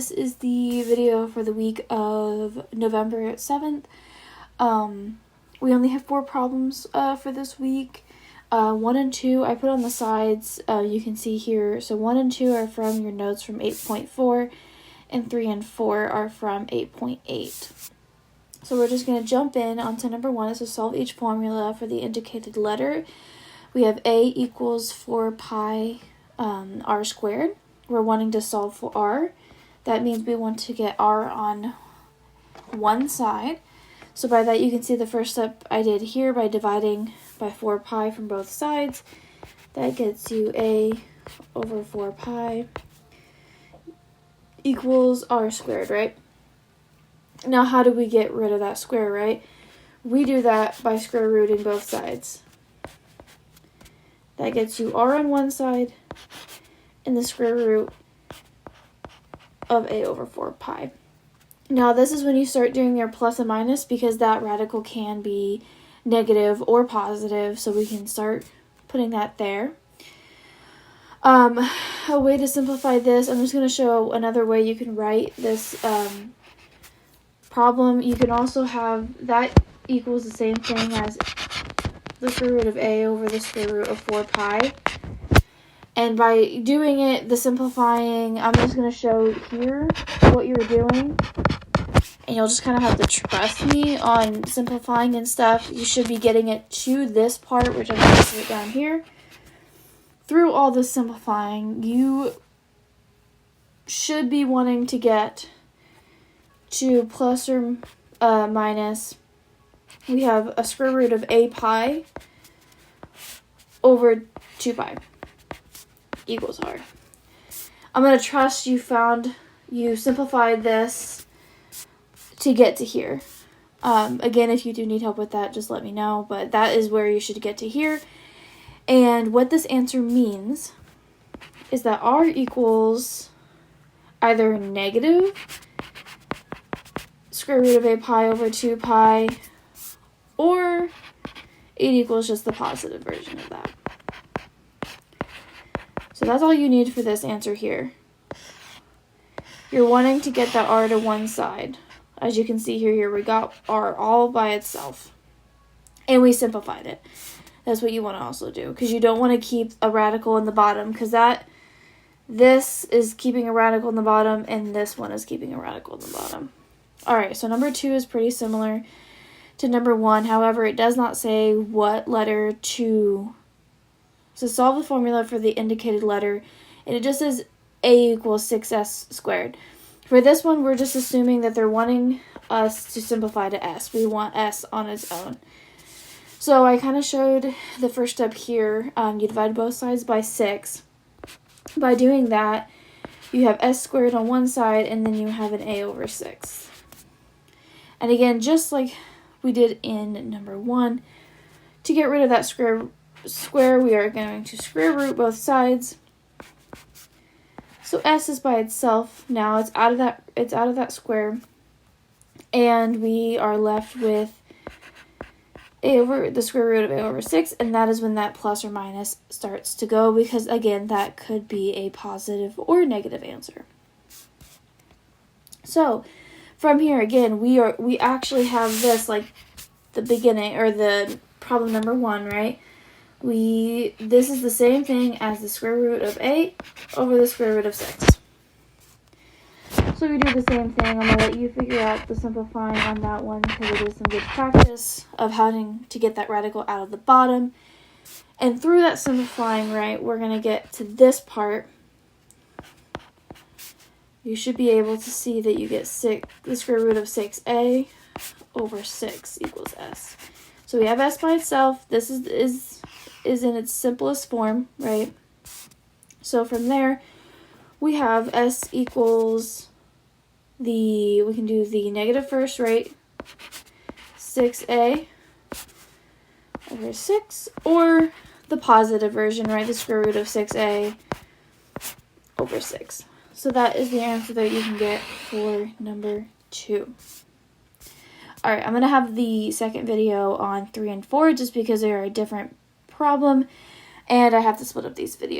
This is the video for the week of November 7th. We only have 4 problems for this week. 1 and 2 I put on the sides, you can see here. So 1 and 2 are from your notes from 8.4, and 3 and 4 are from 8.8. So we're just going to jump in onto number 1 is to solve each formula for the indicated letter. We have a equals 4 pi r squared. We're wanting to solve for r. That means we want to get r on one side. So by that you can see the first step I did here by dividing by 4 pi from both sides. That gets you a over 4 pi equals r squared, right? Now how do we get rid of that square, right? We do that by square rooting both sides. That gets you r on one side and the square root of a over 4 pi. Now this is when you start doing your plus and minus, because that radical can be negative or positive, so we can start putting that there. A way to simplify this, I'm just going to show another way you can write this problem. You can also have that equals the same thing as the square root of a over the square root of 4 pi. And by doing it, the simplifying, I'm just going to show here what you're doing. And you'll just kind of have to trust me on simplifying and stuff. You should be getting it to this part, which I'm going to put down here. Through all this simplifying, you should be wanting to get to plus or minus. We have a square root of a pi over 2 pi equals r. I'm going to trust you simplified this to get to here. Again, if you do need help with that, just let me know, but that is where you should get to here. And what this answer means is that r equals either negative square root of a pi over 2 pi, or it equals just the positive version of that. So that's all you need for this answer here. You're wanting to get that r to one side. As you can see here we got r all by itself. And we simplified it. That's what you want to also do, because you don't want to keep a radical in the bottom, because this is keeping a radical in the bottom, and this one is keeping a radical in the bottom. Alright, so number 2 is pretty similar to number 1. However, it does not say what letter to solve the formula for the indicated letter, and it just says a equals 6s squared. For this one, we're just assuming that they're wanting us to simplify to s. We want s on its own. So I kind of showed the first step here. You divide both sides by 6. By doing that, you have s squared on one side, and then you have an a over 6. And again, just like we did in number 1, to get rid of that square, we are going to square root both sides. So s is by itself now. It's out of that square, and we are left with a over the square root of a over 6, and that is when that plus or minus starts to go, because again, that could be a positive or negative answer. So from here again, we actually have this like the beginning, or the problem number 1, right? This is the same thing as the square root of 8 over the square root of 6. So we do the same thing. I'm going to let you figure out the simplifying on that one, because it is some good practice of having to get that radical out of the bottom. And through that simplifying, right, we're going to get to this part. You should be able to see that you get the square root of 6a over 6 equals s. So we have s by itself. This is in its simplest form, right? So from there, we have s equals we can do the negative first, right? 6a over 6, or the positive version, right? The square root of 6a over 6. So that is the answer that you can get for number 2. Alright, I'm going to have the second video on 3 and 4, just because they are a different problem, and I have to split up these videos.